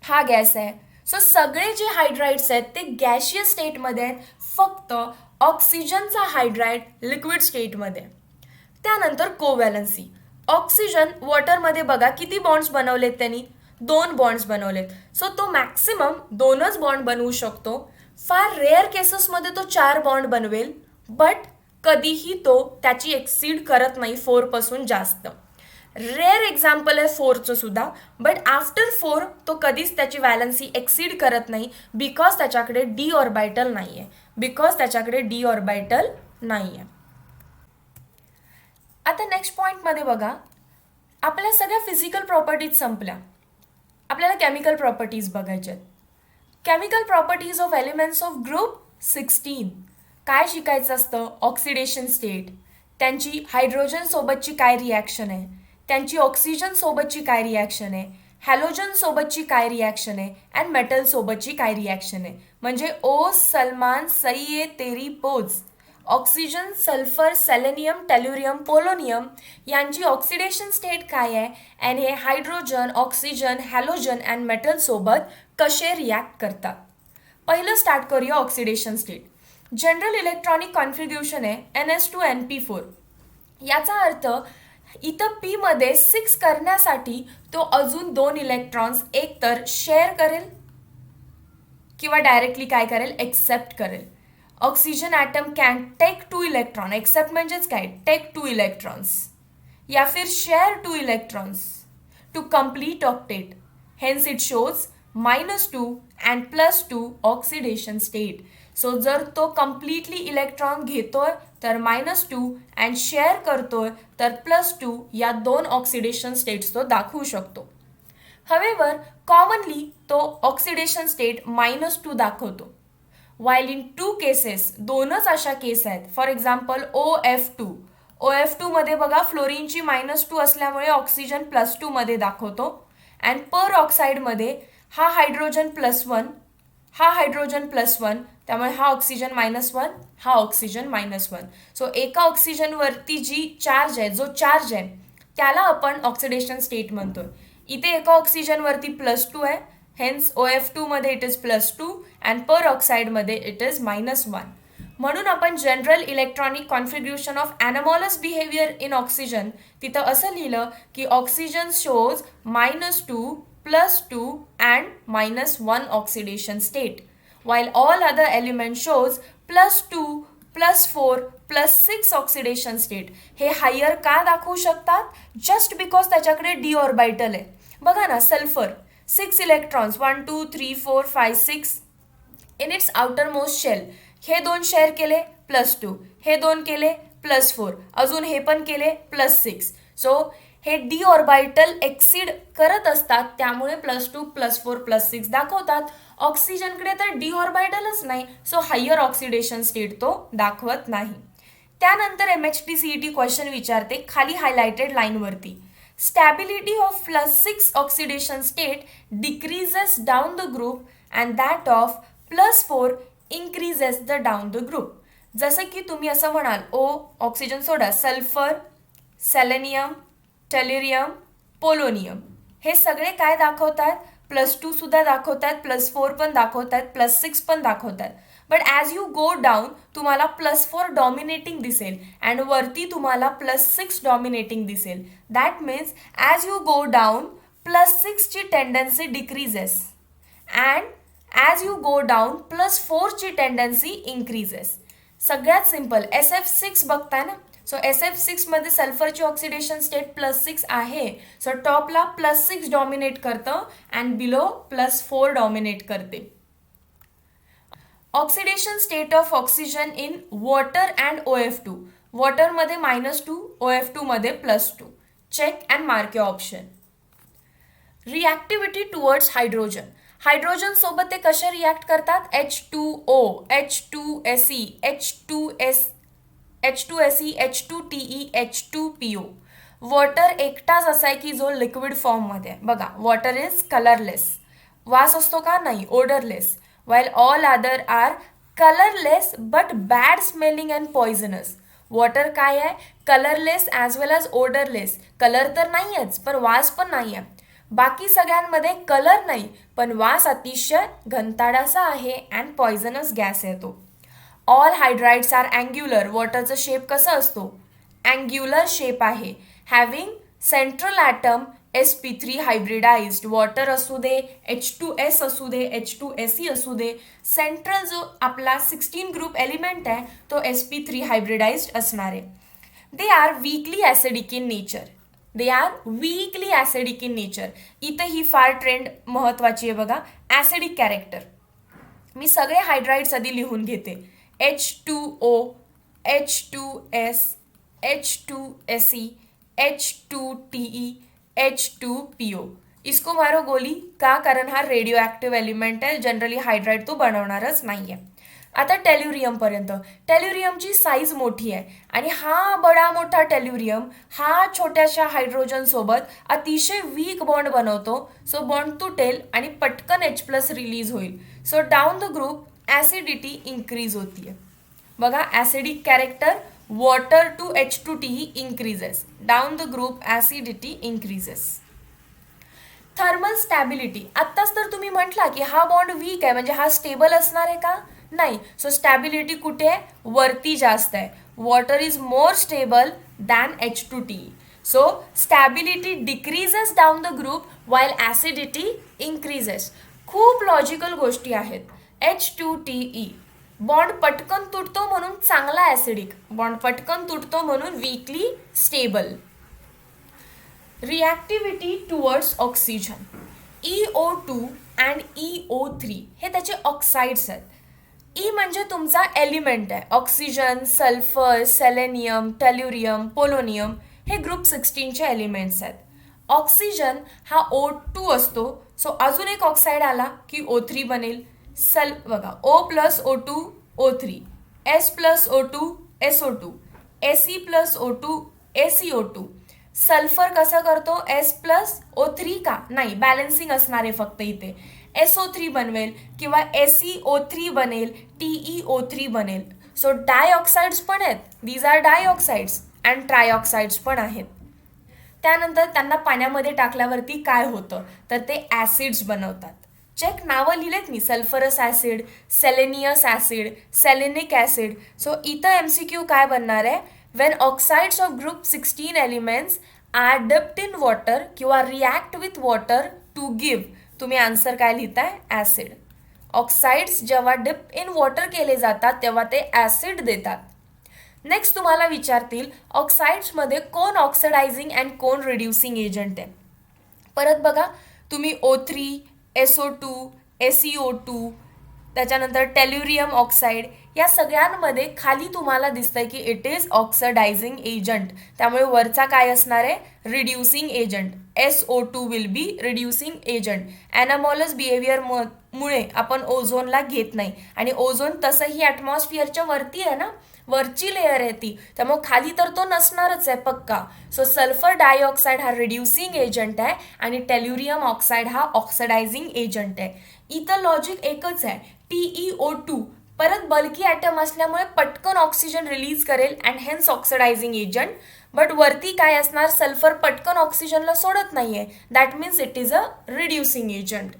हा गॅस आहे. सो सगळे जे हायड्राइड्स आहेत ते गॅशियस स्टेटमध्ये आहेत, फक्त ऑक्सिजनचा हायड्राइड लिक्विड स्टेटमध्ये. त्यानंतर कोव्हॅलन्सी. ऑक्सिजन वॉटरमध्ये बघा किती बॉन्ड्स बनवलेत त्यांनी, 2 बॉन्ड्स बनवलेत. सो तो मॅक्सिमम 2च बॉन्ड बनवू शकतो. फार रेअर केसेसमध्ये तो 4 बॉन्ड बनवेल, बट कधीही तो त्याची एक्सीड करत नाही 4 पासून जास्त. रेअर एक्झाम्पल आहे 4चं सुद्धा, बट आफ्टर 4 तो कधीच त्याची व्हॅलन्सी एक्सीड करत नाही, बिकॉज त्याच्याकडे डी ऑर्बिटल नाही आहे. आता नेक्स्ट पॉईंटमध्ये बघा, आपल्या सगळ्या फिजिकल प्रॉपर्टीज संपल्या, आपल्याला केमिकल प्रॉपर्टीज बघायच्या आहेत. Chemical properties of elements of group 16. काय शिकायचं असतं? ऑक्सिडेशन स्टेट, त्यांची हायड्रोजन सोबतची काय रिॲक्शन आहे, त्यांची ऑक्सिजन सोबतची काय रिॲक्शन आहे, हॅलोजन सोबतची काय रिॲक्शन आहे, अँड मेटल सोबतची काय रिॲक्शन आहे. म्हणजे ओ, सलमान, सई ए, तेरी, pose. Oxygen, sulphur, selenium, tellurium, polonium यांची ऑक्सिडेशन स्टेट काय आहे आणि हे hydrogen, oxygen, halogen and metal सोबत कसे रिॲक्ट करतात. पहिलं स्टार्ट करूया oxidation state. General electronic configuration आहे NS2NP4. याचा अर्थ इथं P मध्ये 6 करण्यासाठी तो अजून 2 इलेक्ट्रॉन्स एकतर शेअर करेल किंवा डायरेक्टली काय करेल, एक्सेप्ट करेल. Oxygen atom can take 2 electron, accept म्हणजेच काय, टेक 2 इलेक्ट्रॉन्स या फिर share 2 electrons to complete octet. Hence it shows -2 and +2 oxidation state. So जर तो कम्प्लिटली इलेक्ट्रॉन घेतोय तर -2 अँड शेअर करतोय तर +2 या 2 ऑक्सिडेशन स्टेट्स तो दाखवू शकतो. हवेवर कॉमनली तो ऑक्सिडेशन स्टेट -2 दाखवतो. वाईल इन 2 केसेस, 2च अशा केस आहेत. फॉर एक्झाम्पल OF2 मध्ये बघा फ्लोरीनची -2 असल्यामुळे ऑक्सिजन +2 मध्ये दाखवतो. अँड पर ऑक्साईडमध्ये हा हायड्रोजन +1, हा हायड्रोजन +1, त्यामुळे हा ऑक्सिजन -1, हा ऑक्सिजन -1. सो एका ऑक्सिजनवरती जी चार्ज आहे, जो चार्ज आहे त्याला आपण ऑक्सिडेशन स्टेट म्हणतोय. इथे एका ऑक्सिजनवरती +2 आहे, हेन्स OF2 मध्ये इट इज +2 अँड पर ऑक्साईडमध्ये इट इज -1. म्हणून आपण general electronic configuration of anomalous behaviour in oxygen तिथं असं लिहिलं की ऑक्सिजन शोज -2, +2 अँड -1 oxidation state, while all other elements shows +2, +4, +6 oxidation state. हे हायर का दाखवू शकतात? जस्ट बिकॉज त्याच्याकडे डी ऑर्बिटल आहे. बघा ना, sulphur 6 electrons 1 2 3 4 5 6 in its outer most shell. हे 2 शेअर केले +2, हे 2 केले +4, अजून हे पण केले +6. सो हे डी ऑर्बिटल एक्सीड करत असतात, त्यामुळे +2, +4, +6 दाखवतात. ऑक्सिजनकडे तर डी ऑर्बिटलच नाही, सो हायर ऑक्सिडेशन स्टेट तो दाखवत नाही. त्यानंतर MHT CET क्वेश्चन विचारते खाली हायलाइटेड लाईनवरती, stability of +6 oxidation state decreases down the group and that of +4 increases the down the group. जसं की तुम्ही असं म्हणाल, ऑक्सिजन सोडा, सल्फर, सेलेनियम, टेल्युरियम, पोलोनियम हे सगळे काय दाखवतात? +2 सुद्धा दाखवतात, +4 पण दाखवतात, +6 पण दाखवतात. But as you go down तुम्हाला +4 डॉमिनेटिंग दिसेल अँड वरती तुम्हाला +6 डॉमिनेटिंग दिसेल. That means as you go down +6 ची tendency decreases and as you go down +4 ची टेंडन्सी इन्क्रीजेस. सगळ्यात सिम्पल SF6 बघताय ना. सो SF6 मध्ये सल्फरची ऑक्सिडेशन स्टेट +6 आहे. सो टॉपला +6 डॉमिनेट करतं अँड बिलो +4 डॉमिनेट करते. Oxidation state of oxygen in water and OF2. वॉटरमध्ये -2, OF2 मध्ये +2. Check and mark your option. Reactivity towards hydrogen. Hydrogen सोबत ते कसे रिॲक्ट करतात? H2O, H2Se, H2Se, H2Te, H2PO. Water एकटाच असा आहे की जो लिक्विड फॉर्ममध्ये आहे. बघा, वॉटर इज कलरलेस. वास असतो का? नाही. Odourless. while all other are colorless but bad smelling and poisonous. Water काय आहे? Colourless as well as odourless. Colour तर नाही आहेच, पण वास पण नाही आहे. बाकी सगळ्यांमध्ये कलर नाही, पण वास अतिशय घनताडाचा आहे अँड पॉयझनस गॅस येतो. All hydrides are angular. वॉटरचं शेप कसं असतो? अँग्युलर शेप आहे. Having central atom sp3 hybridized. Water असू दे, H2S असू दे, H2Se असू दे, सेंट्रल जो आपला 16 ग्रुप एलिमेंट आहे तो sp3 हायब्रिडाइज्ड असणार आहे. They are weekly acidic in nature. They are weekly acidic in nature. इथं ही फार ट्रेंड महत्त्वाची आहे बघा. Acidic character. मी सगळे हायड्राइड्स आधी लिहून घेते. H2O, H2S, H2Se, H2Te, H2PO. इसको मारो गोली. का? कारण हा रेडिओ ॲक्टिव्ह एलिमेंट आहे. जनरली हायड्राइड तो बनवणारच नाही आहे. आता टेल्युरियमपर्यंत. टेल्युरियमची साईज मोठी आहे आणि हा बडा मोठा टेल्युरियम हा छोट्याशा हायड्रोजनसोबत अतिशय वीक बॉन्ड बनवतो. सो बॉन्ड तुटेल आणि पटकन H+ रिलीज होईल. So down the group acidity increase होतीये. बघा, acidic character water to H2Te increases. Down the group acidity increases. Thermal stability. आत्ताच तर तुम्ही म्हटला की हा बॉन्ड वीक आहे, म्हणजे हा स्टेबल असणार आहे का? नाही. सो स्टॅबिलिटी कुठे आहे? वरती जास्त आहे. Water is more stable than H2Te. So stability decreases down the group while acidity increases. खूप लॉजिकल गोष्टी आहेत. H2Te बॉन्ड पटकन तुटतो म्हणून चांगला ॲसिडिक. बॉन्ड पटकन तुटतो म्हणून weakly stable. Reactivity towards oxygen. EO2 and EO3 हे त्याचे ऑक्साइड्स आहेत. ई म्हणजे तुमचा एलिमेंट आहे. Oxygen, sulphur, selenium, tellurium, polonium हे ग्रुप 16चे एलिमेंट्स आहेत. ऑक्सिजन हा O2 असतो. सो अजून एक ऑक्साईड आला की O3 बनेल. बघा, O+O2 O3, S+O2 SO2, Se+O2 SeO2. Sulphur कसं करतो? S+O3 का? नाही, बॅलन्सिंग असणार आहे फक्त इथे. SO3 बनवेल किंवा SeO3 बनेल, TeO3 बनेल. सो डायऑक्साइड्स पण आहेत. दीज आर डायऑक्साइड्स अँड ट्रायऑक्साइड्स पण आहेत. त्यानंतर त्यांना पाण्यामध्ये टाकल्यावरती काय होतं? तर ते ॲसिड्स बनवतात. चेक, नावं लिहिलेत मी. Sulphurous acid, selenious acid, selenic acid. So इथं MCQ काय बनणार आहे? When oxides of group 16 elements are dipped in water किंवा react with water to give. तुम्ही आन्सर काय लिहिताय? ॲसिड. ऑक्साइड्स जेव्हा डिप इन वॉटर केले जातात तेव्हा ते ॲसिड देतात. नेक्स्ट तुम्हाला विचारतील ऑक्साइड्समध्ये कोण ऑक्सिडायझिंग अँड कोण रिड्युसिंग एजंट आहे. परत बघा, तुम्ही O3, SO2, SeO2, त्याच्यानंतर टेल्युरियम ऑक्साईड या सगळ्यांमध्ये खाली तुम्हाला दिसतंय की इट इज ऑक्सिडायझिंग एजंट. त्यामुळे वरचा काय असणार आहे? Reducing agent. SO2 will be reducing agent. Anomalous बिहेवियरमुळे आपण ओझोनला घेत नाही आणि ओझोन तसंही ॲटमॉस्फिअरच्या वरती आहे ना, वरची लेअर आहे ती, त्यामुळे खाली तर तो नसणारच आहे पक्का. सो सल्फर डायऑक्साईड हा रिड्युसिंग एजंट आहे आणि टेल्युरियम ऑक्साईड हा ऑक्सिडायझिंग एजंट आहे. इथं लॉजिक एकच आहे. TeO2 परत बल्की ॲटम असल्यामुळे पटकन ऑक्सिजन रिलीज करेल and hence oxidizing agent. But वरती काय असणार? सल्फर पटकन ऑक्सिजनला सोडत नाहीये. That means it is a reducing agent.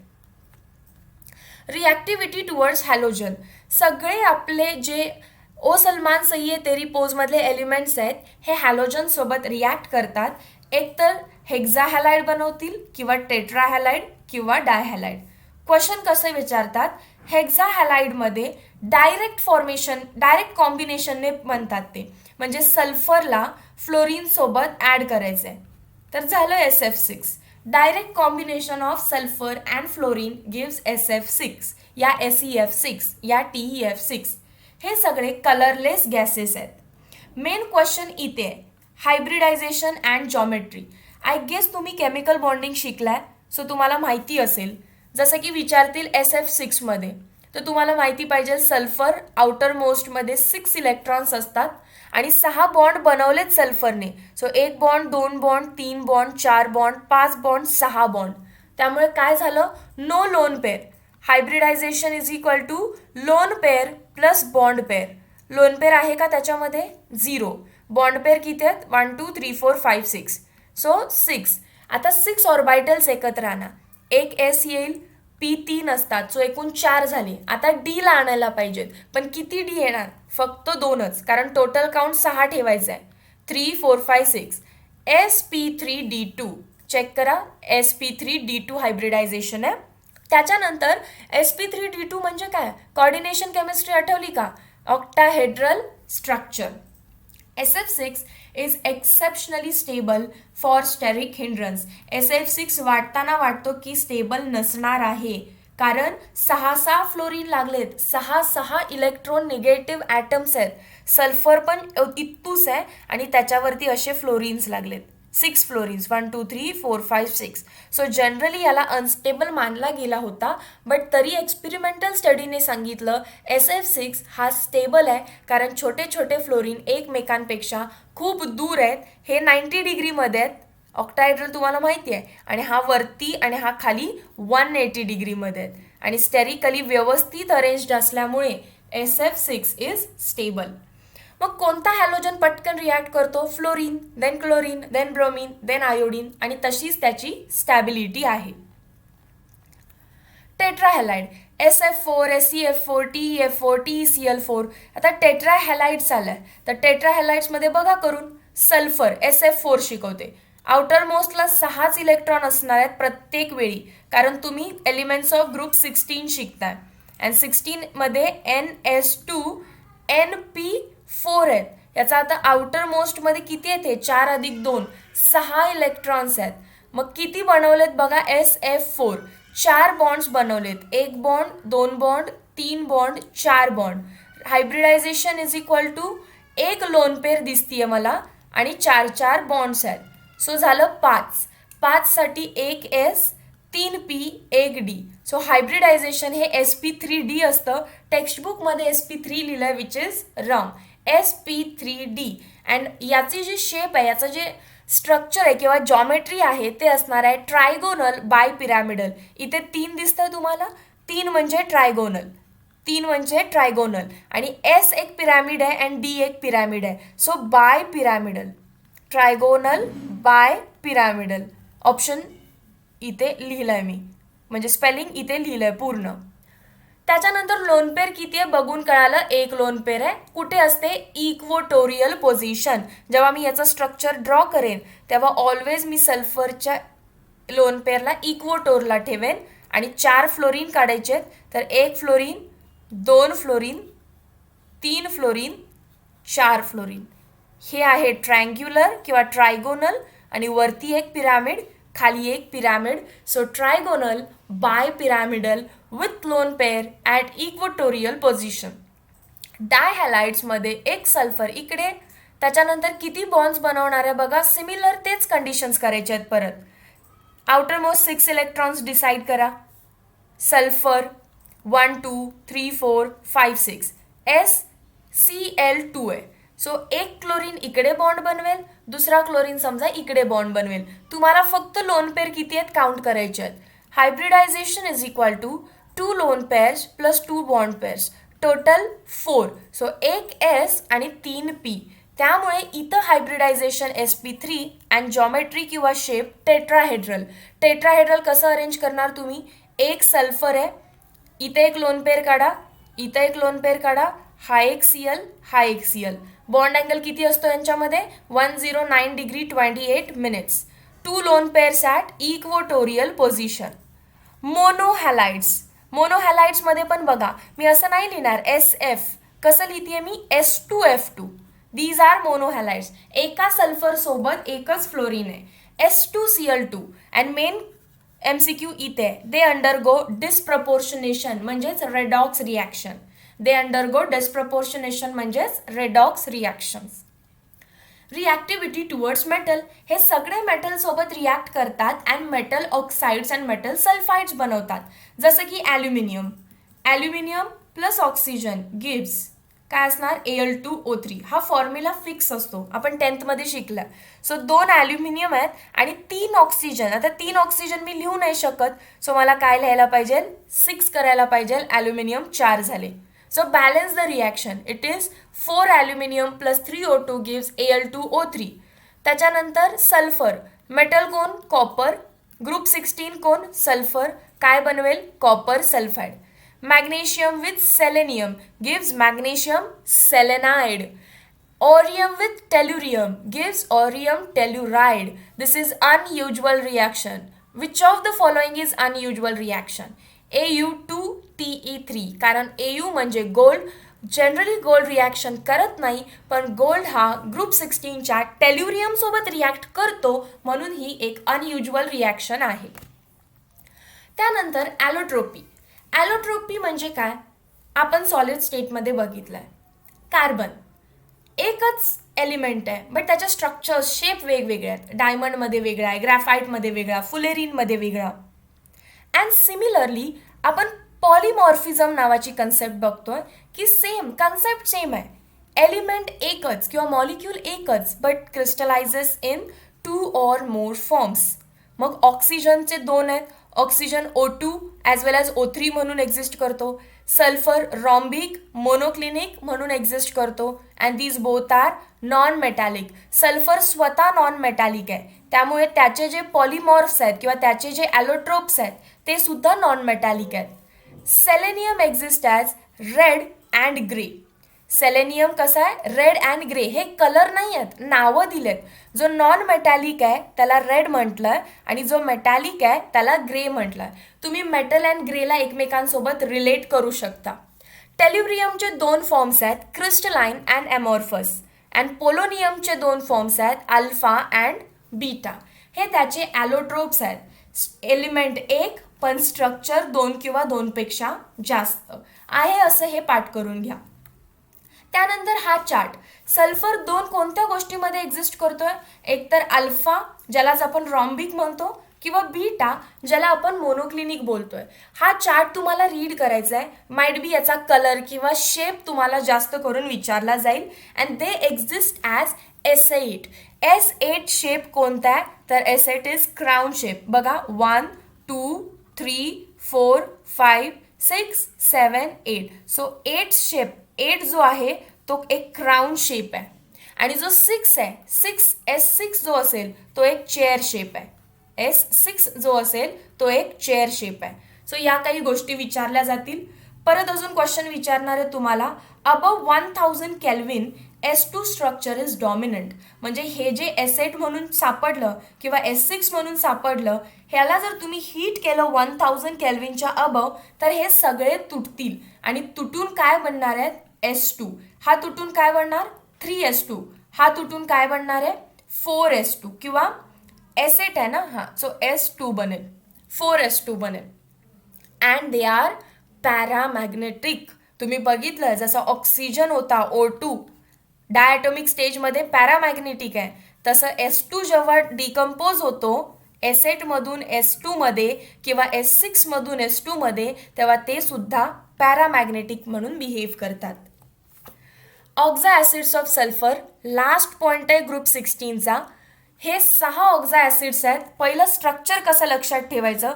Reactivity towards halogen. सगळे आपले जे ओ सलमान सय्ये तेरी पोजमधले एलिमेंट्स आहेत हे हॅलोजन सोबत रिॲक्ट करतात. एकतर हेक्झाहॅलाइड बनवतील किंवा टेट्राहॅलाइड किंवा डायहॅलाइड. क्वेश्चन कसे विचारतात, हेक्झा हॅलाइडमध्ये डायरेक्ट कॉम्बिनेशनने म्हणतात ते, म्हणजे सल्फरला फ्लोरीन सोबत ऍड करायचंय. तर झालं SF6. Direct combination of sulphur and fluorine gives SF6 या SEF6 या TEF6. हे सगळे कलरलेस गॅसेस आहेत. मेन क्वेश्चन इथे आहे, hybridisation and geometry. I guess तुम्ही केमिकल बॉन्डिंग शिकलाय, सो तुम्हाला माहिती असेल. जसं की विचारतील SF6 मध्ये, तर तुम्हाला माहिती पाहिजे सल्फर आउटर मोस्टमध्ये 6 इलेक्ट्रॉन्स असतात आणि 6 बॉन्ड बनवलेत सल्फरने. So 1 bond, 2 bond, 3 bond, 4 bond, 5 bond, 6 bond. त्यामुळे काय झालं, no lone pair. Hybridization is equal to lone pair plus bond pair. Lone pair आहे का त्याच्यामध्ये, 0. बॉन्ड पेअर किती आहेत, 1 2 3 4 5 6. सो 6. आता 6 ऑर्बिटल्स एकत्र आणा, एक S येईल, P3 असतात, सो एकूण 4 झाले. आता D ला आणायला पाहिजेत, पण किती D येणार, फक्त 2च, कारण टोटल काउंट 6 ठेवायचा आहे. 3 4 5 6. sp3d2 चेक करा, sp3d2 हायब्रिडायझेशन आहे. त्याच्यानंतर sp3d2 म्हणजे काय, कोऑर्डिनेशन केमिस्ट्री आठवली का, octahedral structure. SF6 is exceptionally stable for steric hindrance. SF6 वाटताना वाटतो की स्टेबल नसणार आहे, कारण 6 फ्लोरीन लागलेत, 6 इलेक्ट्रॉन निगेटिव्ह ॲटम्स आहेत. सल्फर पण इतूस आहे आणि त्याच्यावरती असे फ्लोरीन्स लागलेत, 6 फ्लोरीन्स, 1 2 3 4 5 6. सो जनरली याला अनस्टेबल मानला गेला होता, बट तरी एक्सपेरिमेंटल स्टडीने सांगितलं SF6 हा स्टेबल आहे, कारण छोटे छोटे फ्लोरीन एकमेकांपेक्षा खूप दूर आहेत. हे 90 डिग्रीमध्ये आहेत, ऑक्टाहेड्रल तुम्हाला माहिती आहे, आणि हा वरती आणि हा खाली 180 डिग्रीमध्ये आहेत, आणि स्टेरिकली व्यवस्थित अरेंज्ड असल्यामुळे SF6 इज स्टेबल. मग कोणता हॅलोजन पटकन रिॲक्ट करतो, fluorine, then chlorine, then bromine, then iodine, आणि तशीच त्याची स्टॅबिलिटी आहे. टेट्राहॅलाइड, SF4, SEF4, TEF4, TECl4. आता टेट्राहॅलाइड्स आलाय, तर टेट्राहॅलाइड्समध्ये बघा करून, सल्फर SF4 शिकवते. आउटर मोस्टला 6च इलेक्ट्रॉन असणार आहेत प्रत्येक वेळी, कारण तुम्ही एलिमेंट्स ऑफ ग्रुप 16 शिकताय, अँड 16 मध्ये NS2 NP4 आहेत. याचा आता आउटर मोस्टमध्ये किती येते, 4 अधिक 2, 6 इलेक्ट्रॉन्स आहेत. मग किती बनवलेत बघा, SF4 4 बॉन्ड्स बनवलेत, 1 bond, 2 bond, 3 bond, 4 bond. Hybridization is equal to 1 lone pair दिसतीये मला, आणि 4 बॉन्ड्स आहेत. सो झालं 5 साठी 1 S, 3 P, 1 D. So hybridisation हे sp3d असतं. टेक्स्टबुकमध्ये sp3 लिहिलंय, which is wrong. sp3d. And याची जी शेप आहे, याचं जे स्ट्रक्चर आहे किंवा जॉमेट्री आहे, ते असणार आहे ट्रायगोनल बाय पिरॅमिडल. इथे 3 दिसतंय तुम्हाला, 3 म्हणजे ट्रायगोनल, 3 म्हणजे ट्रायगोनल, आणि S एक पिरॅमिड आहे अँड D एक पिरॅमिड आहे. So bipyramidal, trigonal bye pyramidal option इथे लिहिलंय मी, म्हणजे स्पेलिंग इथे लिहिलंय पूर्ण. त्याच्यानंतर लोन पेअर किती आहे बघून कळालं, 1 लोन पेअर आहे. कुठे असते, इक्वोटोरियल पोझिशन. जेव्हा मी याचं स्ट्रक्चर ड्रॉ करेन तेव्हा ऑलवेज मी सल्फरच्या लोन पेअरला इक्वोटोरला ठेवेन, आणि 4 फ्लोरीन काढायचे आहेत. तर 1 फ्लोरीन, 2 फ्लोरीन, 3 फ्लोरीन, 4 फ्लोरीन. हे आहे ट्रायंग्युलर किंवा ट्रायगोनल, आणि वरती एक पिरॅमिड, खाली एक pyramid. So trigonal bye pyramidal with lone pair at equatorial position. डायहॅलाइड्समध्ये एक सल्फर इकडे, त्याच्यानंतर किती बॉन्ड्स बनवणार आहे बघा, सिमिलर तेच कंडिशन्स करायचे आहेत परत. आउटर मोस्ट 6 इलेक्ट्रॉन्स डिसाईड करा. सल्फर 1 2 3 4 5 6 SCl2 आहे. सो एक क्लोरीन इकडे बॉन्ड बनवेल, दुसरा क्लोरीन समजा इकडे बॉन्ड बनवेल. तुम्हाला फक्त लोन पेअर किती आहेत काउंट करायचे आहेत. Hybridisation is equal to 2 lone pairs plus 2 bond pairs, total 4. So 1 S आणि 3 P. त्यामुळे इथं हायब्रिडायझेशन sp3 अँड जॉमेट्री किंवा शेप टेट्राहेड्रल. टेट्राहेड्रल कसं अरेंज करणार तुम्ही, एक सल्फर आहे, इथे एक लोन पेअर काढा, इथे एक लोन पेअर काढा, हा एक Cl, हा एक Cl. बॉन्ड अँगल किती असतो यांच्यामध्ये, 109 degree 28 minutes. 2 lone pairs at equatorial position. Monohalides. मोनोहॅलाइड्समध्ये पण बघा, मी असं नाही लिहिणार SF, कसं लिहिते मी S2F2. These R मोनोहॅलाइड्स. एका सल्फर सोबत एकच फ्लोरीन आहे, S2Cl2. अँड मेन MCQ इथे दे अंडरगो डिस्प्रपोर्शनेशन म्हणजेच redox reaction. They undergo disproportionation म्हणजेच रेडॉक्स रिॲक्शन्स. रिॲक्टिव्हिटी टुवर्ड्स मेटल, हे सगळे मेटल सोबत रिॲक्ट करतात and metal oxides and metal sulphides बनवतात. जसं की aluminium. Aluminium plus oxygen gives काय असणार Al2O3. हा फॉर्म्युला फिक्स असतो, आपण 10th मध्ये शिकला. सो 2 ॲल्युमिनियम आहेत आणि 3 ऑक्सिजन. आता 3 ऑक्सिजन मी लिहू नाही शकत, सो मला काय लिहायला पाहिजे 6 करायला पाहिजे. ॲल्युमिनियम 4 झाले. So balance the reaction. It is 4 aluminium plus 3 O2 gives Al2O3. त्याच्यानंतर सल्फर. मेटल कोण कॉपर. ग्रुप 16 कोण सल्फर. काय बनवेल copper sulphide. Magnesium with selenium gives magnesium selenide. Orium with tellurium gives orium telluride. This is unusual reaction. Which of the following is unusual reaction? Au2Te3. कारण Au म्हणजे gold. Generally gold reaction करत नाही, पण gold हा group 16च्या टेल्युरियम सोबत react करतो, म्हणून ही एक अनयुज्युअल रिॲक्शन आहे. त्यानंतर ॲलोट्रोपी. ॲलोट्रोपी म्हणजे काय, आपण सॉलिड स्टेटमध्ये बघितलं आहे. कार्बन एकच एलिमेंट आहे, बट त्याच्या स्ट्रक्चर्स शेप वेगवेगळे आहेत. डायमंडमध्ये वेगळा आहे, ग्रॅफाईटमध्ये वेगळा, फुलेरिनमध्ये वेगळा. अँड सिमिलरली आपण पॉलिमॉर्फिझम नावाची कन्सेप्ट बघतोय की सेम कन्सेप्ट सेम आहे. एलिमेंट एकच किंवा मॉलिक्यूल एकच, but crystallizes in 2 or more forms. मग ऑक्सिजनचे 2 आहेत. Oxygen O2 as well as O3 म्हणून एक्झिस्ट करतो. सल्फर रॉम्बिक मोनोक्लिनिक म्हणून एक्झिस्ट करतो. And these both are non metallic. Sulphur स्वतः नॉन मेटॅलिक आहे, त्यामुळे त्याचे जे पॉलिमॉर्फ्स आहेत किंवा त्याचे जे ॲलोट्रोप्स आहेत ते सुद्धा नॉन मेटॅलिक आहेत. Selenium exist as red and grey. Selenium कसा आहे रेड अँड ग्रे. हे कलर नाही आहेत, नावं दिलेत. जो नॉन मेटॅलिक आहे त्याला रेड म्हटलं आणि जो मेटॅलिक आहे त्याला ग्रे म्हटलं. तुम्ही मेटल अँड ग्रेला एकमेकांसोबत रिलेट करू शकता. टेल्युरियमचे 2 फॉर्म्स आहेत, क्रिस्टलाइन अँड ॲमॉर्फस. अँड पोलोनियमचे 2 फॉर्म्स आहेत, अल्फा अँड बीटा. हे त्याचे ॲलोट्रोप्स आहेत. एलिमेंट एक पण स्ट्रक्चर 2 किंवा 2पेक्षा जास्त आहे, असं हे पाठ करून घ्या. त्यानंतर हा चार्ट. सल्फर 2 कोणत्या गोष्टीमध्ये एक्झिस्ट करतोय, एकतर अल्फा ज्यालाच आपण रॉम्बिक म्हणतो किंवा बीटा ज्याला आपण मोनोक्लिनिक बोलतोय. हा चार्ट तुम्हाला रीड करायचा आहे. माइट बी याचा कलर किंवा शेप तुम्हाला जास्त करून विचारला जाईल. And they exist as S8. S8 shape कोणता आहे तर S8 इज क्राउन शेप. बघा 1 2 3 4 5 6 7 8. So 8 shape. 8 जो आहे तो एक क्राउन शेप आहे. आणि जो 6 आहे S6 जो असेल तो एक चेअर शेप आहे. S6 जो असेल तो एक चेअर शेप आहे. सो या काही गोष्टी विचारल्या जातील. परत अजून क्वेश्चन विचारणार आहे तुम्हाला. Above 1000 kelvin S2 structure is dominant. म्हणजे हे जे S8 म्हणून सापडलं किंवा S6 म्हणून सापडलं, ह्याला जर तुम्ही हीट केलं 1000 केल्विनच्या अबव तर हे सगळे तुटतील. आणि तुटून काय बनणार आहेत S2. हा तुटून काय बनणार 3S2. हा तुटून काय बनणार आहे 4S2 किंवा S8 आहे ना, हां, सो S2 बनेल, 4S2 बनेल. And they are paramagnetic. तुम्ही बघितलं जसं ऑक्सिजन होता O2 डायटॉमिक स्टेजमध्ये पॅरामॅग्नेटिक आहे, तसं S2 जेव्हा डिकम्पोज होतो S8 मधून S2 मध्ये किंवा S6 मधून S2 मध्ये, तेव्हा ते सुद्धा पॅरामॅग्नेटिक म्हणून बिहेव करतात. Oxy acids of sulphur last point आहे ग्रुप 16चा. हे 6 ऑक्झा ॲसिड्स आहेत. पहिलं स्ट्रक्चर कसं लक्षात ठेवायचं,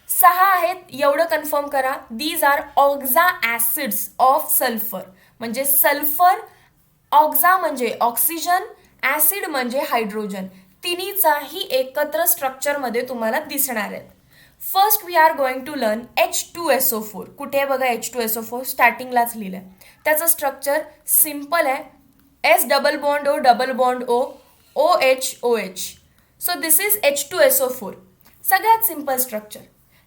6 आहेत एवढं कन्फर्म करा. These are oxy acids of sulphur. म्हणजे सल्फर, ऑक्झा म्हणजे ऑक्सिजन, ॲसिड म्हणजे हायड्रोजन, तिन्हीचाही एकत्र स्ट्रक्चरमध्ये तुम्हाला दिसणार आहेत. First we are going to learn H2SO4. कुठे आहे बघा H2SO4 स्टार्टिंगलाच लिहिलं आहे. त्याचं स्ट्रक्चर सिम्पल आहे. S double bond O double bond O OH OH. So this is H2SO4. सगळ्यात सिम्पल स्ट्रक्चर.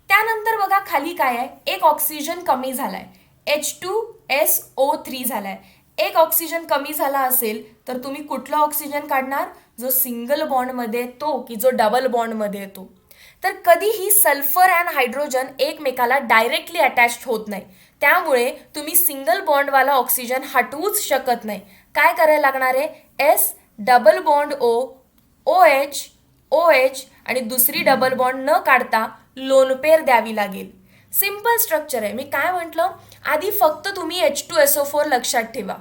त्यानंतर बघा खाली काय आहे, एक ऑक्सिजन कमी झालाय, H2SO3 झालाय. एक ऑक्सिजन कमी झाला असेल तर तुम्ही कुठला ऑक्सिजन काढणार, जो सिंगल बॉन्डमध्ये येतो की जो डबल बॉन्डमध्ये येतो. तर कधीही सल्फर अँड हायड्रोजन एकमेकाला डायरेक्टली अटॅच होत नाही, त्यामुळे तुम्ही सिंगल बॉन्डवाला ऑक्सिजन हटवूच शकत नाही. काय करायला लागणार आहे, S double bond O, OH OH आणि दुसरी डबल बॉन्ड न काढता लोन पेअर द्यावी लागेल. सिंपल स्ट्रक्चर आहे. मी काय म्हटलं, आधी फक्त तुम्ही H2SO4 लक्षात ठेवा.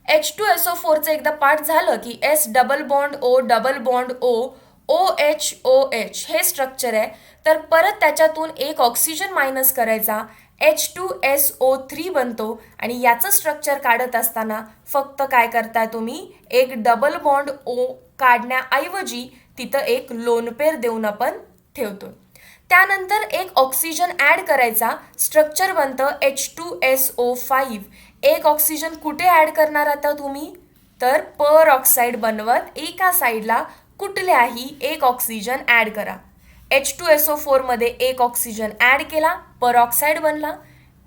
H2SO4चं एकदा पाठ झालं की S double bond O double bond O OH OH हे स्ट्रक्चर आहे. तर परत त्याच्यातून एक ऑक्सिजन मायनस करायचा, H2SO3 बनतो आणि याचं स्ट्रक्चर काढत असताना फक्त काय करताय तुम्ही, एक डबल बॉन्ड O काढण्याऐवजी तिथं एक लोन पेअर देऊन आपण ठेवतो. त्यानंतर एक ऑक्सिजन ॲड करायचा, स्ट्रक्चर बनतं H2SO5. एक ऑक्सिजन कुठे ॲड करणार आता तुम्ही, तर पर ऑक्साईड बनवत एका साईडला कुठल्याही एक ऑक्सिजन ॲड करा. H2SO4 मध्ये एक ऑक्सिजन ॲड केला, पर ऑक्साईड बनला,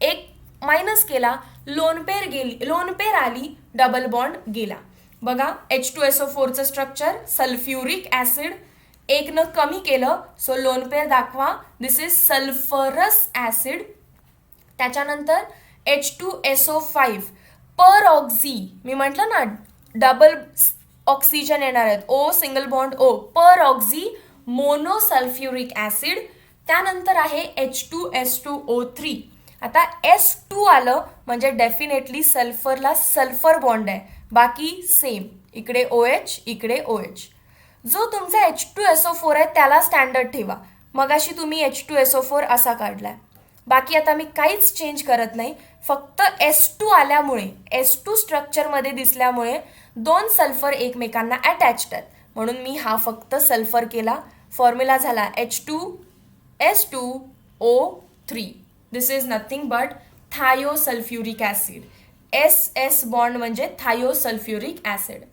एक मायनस केला, लोन पेअर आली, डबल बॉन्ड गेला. बघा H2SO4चं स्ट्रक्चर, सल्फ्युरिक ॲसिड, एक न कमी केलं सो लोन पेअर दाखवा, दिस इज सल्फरस ॲसिड. त्याच्यानंतर H2SO5 पर ऑक्झी, मी म्हटलं ना डबल ऑक्सिजन येणार आहेत, O सिंगल बॉन्ड O, पर ऑक्झी मोनोसल्फ्युरिक ॲसिड. त्यानंतर आहे H2S2O3. आता S2 आलं म्हणजे डेफिनेटली सल्फरला सल्फर बॉन्ड आहे, बाकी सेम, इकडे OH इकडे OH. जो तुमचा H2SO4 आहे त्याला स्टँडर्ड ठेवा. मगाशी तुम्ही H2SO4 असा काढलाय, बाकी आता मी काहीच चेंज करत नाही. फक्त S2 आल्यामुळे, S2 स्ट्रक्चरमध्ये दिसल्यामुळे दोन सल्फर एकमेकांना अटॅच्ड आहेत, म्हणून मी हा फक्त सल्फर केला. फॉर्म्युला झाला H2S2O3. This is nothing but thiosulphuric acid. SS bond म्हणजे थायोसल्फ्युरिक ॲसिड.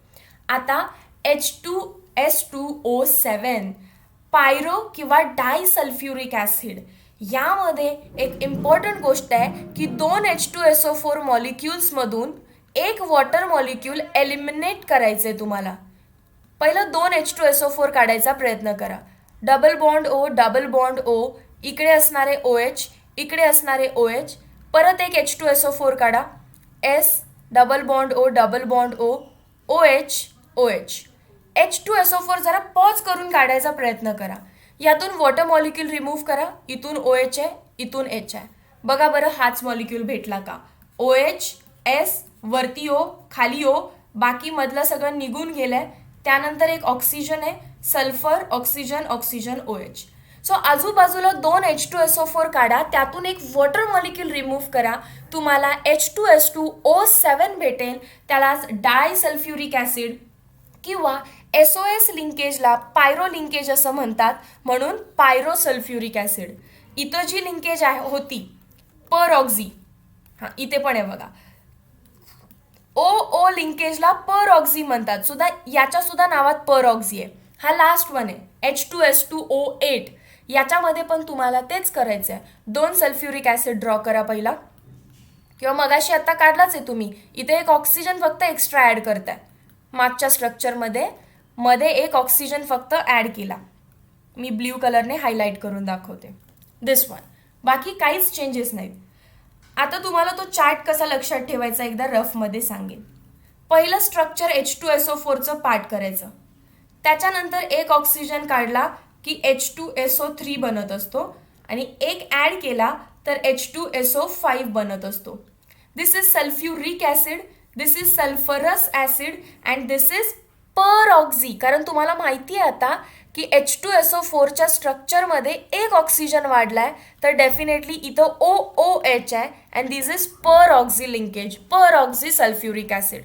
आता H2S2O7 पायरो किंवा डायसल्फ्युरिक ॲसिड. यामध्ये एक इम्पॉर्टंट गोष्ट आहे की दोन H2SO4 मॉलिक्युल्समधून एक वॉटर मॉलिक्यूल एलिमिनेट करायचं आहे तुम्हाला. पहिलं दोन H2SO4 काढायचा प्रयत्न करा, double bond O double bond O, इकडे असणारे OH इकडे असणारे OH, परत एक H2SO4 काढा, S double bond O double bond O OH OH. H2SO4 जरा पॉज करून काढायचा प्रयत्न करा. यातून वॉटर मॉलिक्यूल रिमूव्ह करा, इथून OH आहे इथून H आहे. बघा बरं हाच मॉलिक्यूल भेटला का, OH S वरती O खाली O, बाकी मधलं सगळं निघून गेलंय. त्यानंतर एक ऑक्सिजन आहे, sulphur oxygen oxygen OH. So आजूबाजूला दोन H2SO4 काढा, त्यातून एक वॉटर मॉलिक्यूल रिमूव्ह करा, तुम्हाला H2S2O7 भेटेल. त्यालाच डायसल्फ्युरिक ॲसिड किंवा SOS लिंकेजला पायरो लिंकेज असं म्हणतात, म्हणून पायरोसल्फ्युरिक ॲसिड. इथं जी लिंकेज होती पर ऑक्झी, हां इथे पण आहे बघा, O लिंकेजला पर ऑक्झी म्हणतात, सुद्धा याच्या सुद्धा नावात पर ऑक्झी आहे. हा लास्ट वन आहे H2S2O8. याच्यामध्ये पण तुम्हाला तेच करायचं आहे, दोन सल्फ्युरिक ॲसिड ड्रॉ करा पहिला, किंवा मगाशी आता काढलाच आहे तुम्ही, इथे एक ऑक्सिजन फक्त एक्स्ट्रा ॲड करताय. मागच्या स्ट्रक्चरमध्ये एक ऑक्सिजन फक्त ॲड केला, मी ब्ल्यू कलरने हायलाईट करून दाखवते, दिस वन. बाकी काहीच चेंजेस नाहीत. आता तुम्हाला तो चार्ट कसा लक्षात ठेवायचा एकदा रफमध्ये सांगेन. पहिलं स्ट्रक्चर H2SO4चं पार्ट करायचं, त्याच्यानंतर एक ऑक्सिजन काढला की H2SO3 बनत असतो आणि एक ॲड केला तर H2SO5 बनत असतो. This is sulphuric acid, this is sulphurous acid and this is per oxy. कारण तुम्हाला माहिती आहे आता की H2SO4च्या स्ट्रक्चरमध्ये एक ऑक्सिजन वाढलाय, तर डेफिनेटली इथं OOH आहे and this is per oxy linkage, per oxy sulphuric acid.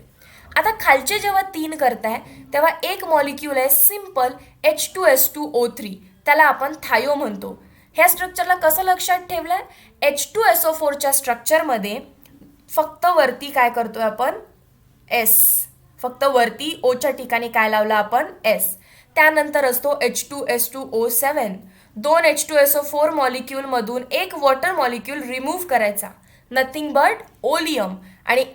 आता खालचे जेव्हा 3 करताय तेव्हा एक मॉलिक्यूल आहे सिम्पल H2S2O3, त्याला आपण थायो म्हणतो. ह्या स्ट्रक्चरला कसं लक्षात ठेवलंय, H2SO4च्या स्ट्रक्चरमध्ये फक्त वरती काय करतोय आपण, S, फक्त वरती ओच्या ठिकाणी काय लावलं आपण, S. त्यानंतर असतो H2S2O7, 2 H2SO4 मॉलिक्यूलमधून एक वॉटर मॉलिक्यूल रिमूव्ह करायचा, नथिंग बट ओलियम, आणि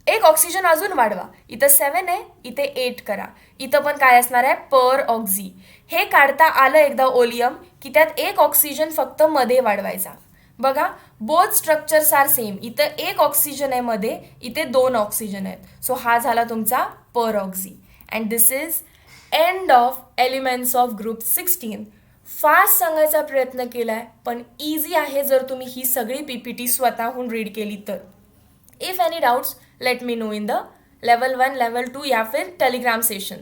एक ऑक्सिजन अजून वाढवा. इथं 7 आहे, इथे 8 करा. इथं पण काय असणार आहे, पर ऑक्झी. हे काढता आलं एकदा ओलियम की त्यात एक ऑक्सिजन फक्त मध्ये वाढवायचा. बघा, बोथ स्ट्रक्चर्स आर सेम. इथं एक ऑक्सिजन आहे मध्ये, इथे 2 ऑक्सिजन आहेत. सो हा झाला तुमचा per oxy. And this is end of elements of group 16. Fast सांगायचा प्रयत्न केलाय, पण इझी आहे जर तुम्ही ही सगळी PPT स्वतःहून रीड केली तर. If any doubts, let me know in the level 1, level 2 या फिर टेलीग्राम सेशन.